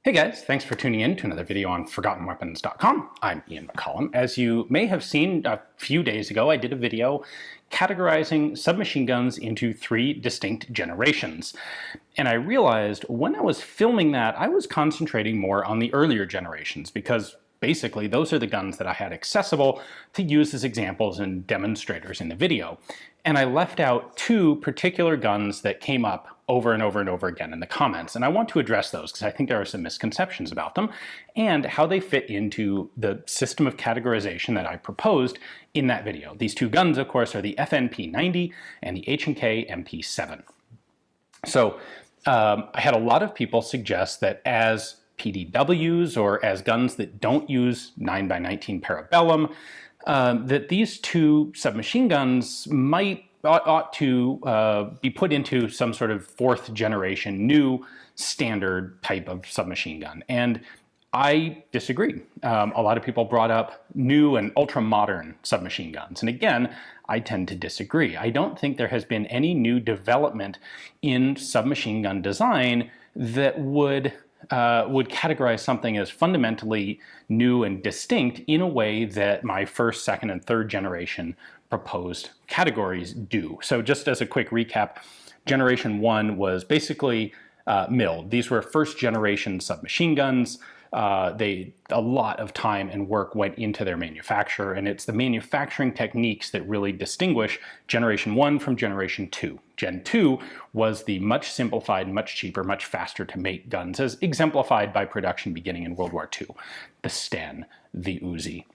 Hey guys, thanks for tuning in to another video on ForgottenWeapons.com. I'm Ian McCollum. As you may have seen a few days ago, I did a video categorizing submachine guns into 3 distinct generations. And I realized when I was filming that, I was concentrating more on the earlier generations because basically those are the guns that I had accessible to use as examples and demonstrators in the video. And I left out 2 particular guns that came up over and over and over again in the comments. And I want to address those because I think there are some misconceptions about them and how they fit into the system of categorization that I proposed in that video. These 2 guns, of course, are the MP-90 and the H&K MP-7. So I had a lot of people suggest that as PDWs or as guns that don't use 9x19 parabellum, that these 2 submachine guns ought to be put into some sort of 4th generation new standard type of submachine gun. And I disagree. A lot of people brought up new and ultra-modern submachine guns. And again, I tend to disagree. I don't think there has been any new development in submachine gun design that would categorize something as fundamentally new and distinct in a way that my 1st, 2nd, and 3rd generation proposed categories do. So just as a quick recap, generation 1 was basically milled. These were 1st generation submachine guns. A lot of time and work went into their manufacture, and it's the manufacturing techniques that really distinguish generation 1 from generation 2. Gen 2 was the much simplified, much cheaper, much faster to make guns, as exemplified by production beginning in World War II. The Sten, the Uzi.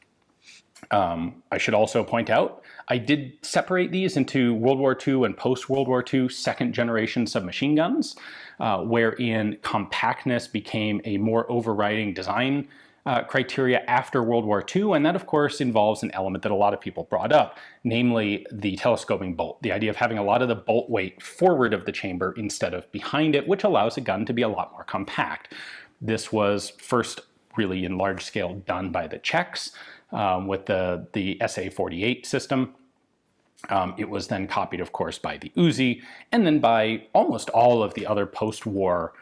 I should also point out, I did separate these into World War II and post-World War II 2nd generation submachine guns, wherein compactness became a more overriding design criteria after World War II, and that of course involves an element that a lot of people brought up, namely the telescoping bolt, the idea of having a lot of the bolt weight forward of the chamber instead of behind it, which allows a gun to be a lot more compact. This was first really in large scale done by the Czechs with the SA-48 system. It was then copied, of course, by the Uzi, and then by almost all of the other post-war,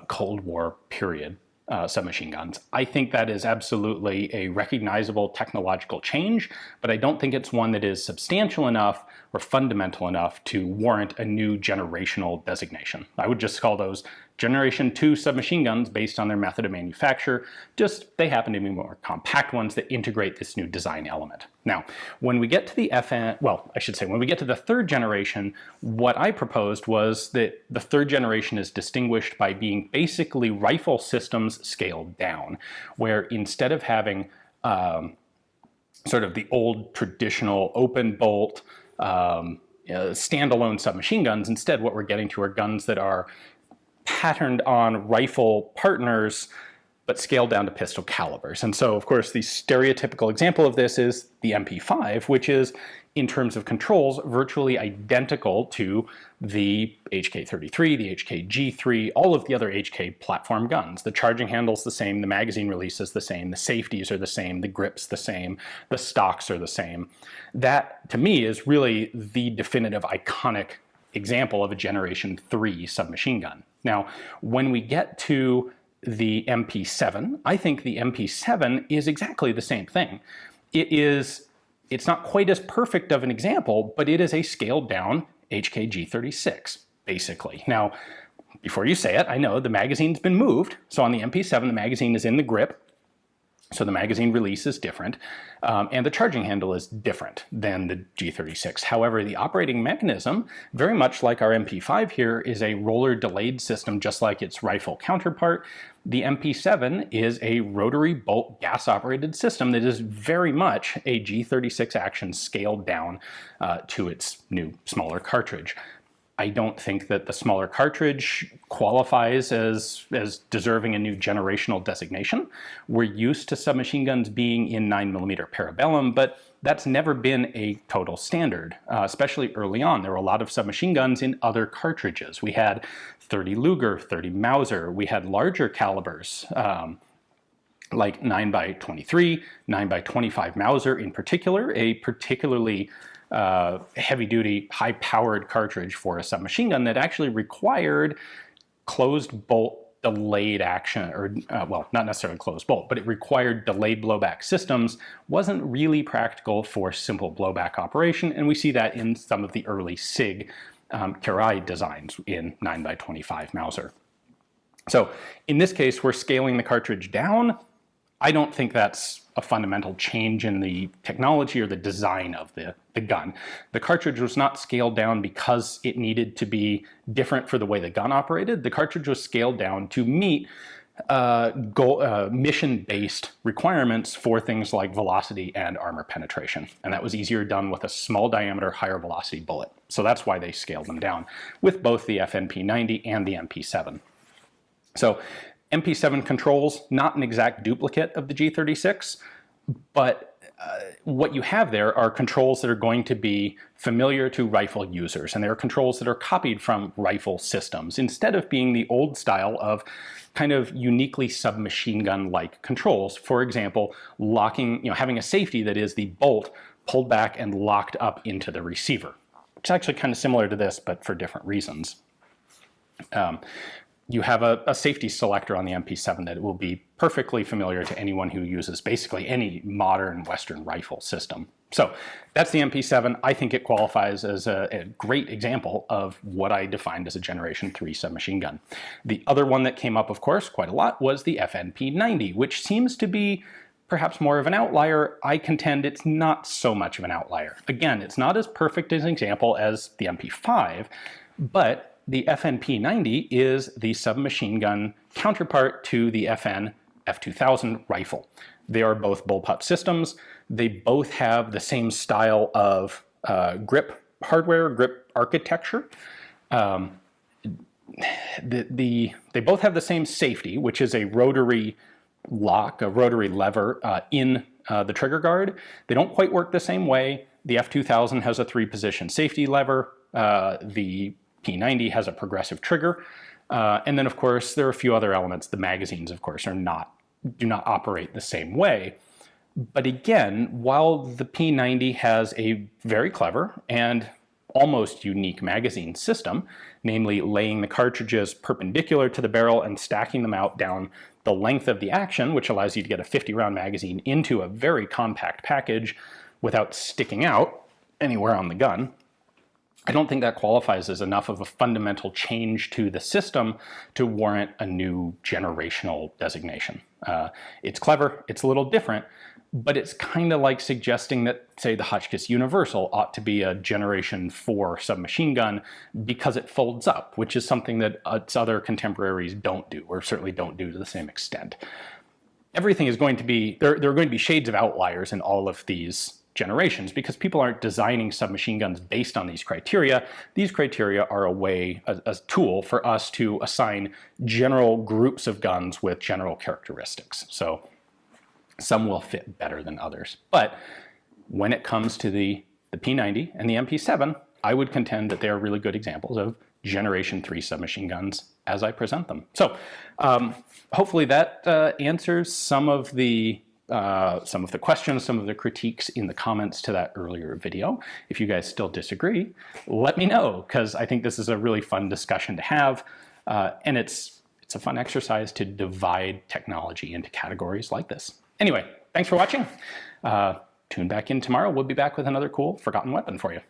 Cold War period submachine guns. I think that is absolutely a recognizable technological change, but I don't think it's one that is substantial enough or fundamental enough to warrant a new generational designation. I would just call those Generation 2 submachine guns based on their method of manufacture, just they happen to be more compact ones that integrate this new design element. Now, when we get to the when we get to the 3rd generation, what I proposed was that the 3rd generation is distinguished by being basically rifle systems scaled down, where instead of having sort of the old traditional open bolt standalone submachine guns, instead what we're getting to are guns that are patterned on rifle partners, but scaled down to pistol calibers. And so, of course, the stereotypical example of this is the MP5, which is, in terms of controls, virtually identical to the HK33, the HK-G3, all of the other HK platform guns. The charging handle's the same, the magazine release is the same, the safeties are the same, the grip's the same, the stocks are the same. That, to me, is really the definitive iconic example of a Generation 3 submachine gun. Now, when we get to the MP-7, I think the MP-7 is exactly the same thing. It's not quite as perfect of an example, but it is a scaled down HK-G36, basically. Now, before you say it, I know the magazine's been moved. So on the MP-7, the magazine is in the grip. So the magazine release is different, and the charging handle is different than the G36. However, the operating mechanism, very much like our MP5 here, is a roller delayed system, just like its rifle counterpart. The MP7 is a rotary bolt gas-operated system that is very much a G36 action scaled down to its new, smaller cartridge. I don't think that the smaller cartridge qualifies as deserving a new generational designation. We're used to submachine guns being in 9mm parabellum, but that's never been a total standard, especially early on. There were a lot of submachine guns in other cartridges. We had 30 Luger, 30 Mauser. We had larger calibers, like 9x23, 9x25 Mauser in particular, a particularly heavy-duty, high-powered cartridge for a submachine gun that actually required closed bolt delayed action, or well, not necessarily closed bolt, but it required delayed blowback systems, wasn't really practical for simple blowback operation, and we see that in some of the early SIG Curie designs in 9x25 Mauser. So in this case, we're scaling the cartridge down. I don't think that's a fundamental change in the technology or the design of the gun. The cartridge was not scaled down because it needed to be different for the way the gun operated. The cartridge was scaled down to meet mission-based requirements for things like velocity and armor penetration. And that was easier done with a small diameter, higher velocity bullet. So that's why they scaled them down with both the MP-90 and the MP-7. So MP-7 controls, not an exact duplicate of the G36, but what you have there are controls that are going to be familiar to rifle users, and they are controls that are copied from rifle systems, instead of being the old style of kind of uniquely submachine gun-like controls. For example, locking, having a safety that is the bolt pulled back and locked up into the receiver. It's actually kind of similar to this, but for different reasons. You have a safety selector on the MP-7 that will be perfectly familiar to anyone who uses basically any modern Western rifle system. So that's the MP-7. I think it qualifies as a great example of what I defined as a Generation 3 submachine gun. The other one that came up, of course, quite a lot was the FNP90, which seems to be perhaps more of an outlier. I contend it's not so much of an outlier. Again, it's not as perfect as an example as the MP5, but the FNP90 is the submachine gun counterpart to the F2000 rifle. They are both bullpup systems. They both have the same style of grip hardware, grip architecture. They both have the same safety, which is a rotary lock, a rotary lever in the trigger guard. They don't quite work the same way. The F2000 has a 3-position safety lever. The P90 has a progressive trigger. And then, of course, there are a few other elements. The magazines, of course, do not operate the same way. But again, while the P90 has a very clever and almost unique magazine system, namely laying the cartridges perpendicular to the barrel and stacking them out down the length of the action, which allows you to get a 50-round magazine into a very compact package without sticking out anywhere on the gun, I don't think that qualifies as enough of a fundamental change to the system to warrant a new generational designation. It's clever, it's a little different, but it's kind of like suggesting that, say, the Hotchkiss Universal ought to be a Generation 4 submachine gun because it folds up, which is something that its other contemporaries don't do, or certainly don't do to the same extent. Everything is going to be, there are going to be shades of outliers in all of these generations because people aren't designing submachine guns based on these criteria. These criteria are a tool for us to assign general groups of guns with general characteristics. So some will fit better than others. But when it comes to the P90 and the MP7, I would contend that they are really good examples of Generation 3 submachine guns as I present them. So hopefully that answers some of the questions, some of the critiques in the comments to that earlier video. If you guys still disagree, let me know, because I think this is a really fun discussion to have, and it's a fun exercise to divide technology into categories like this. Anyway, thanks for watching. Tune back in tomorrow. We'll be back with another cool forgotten weapon for you.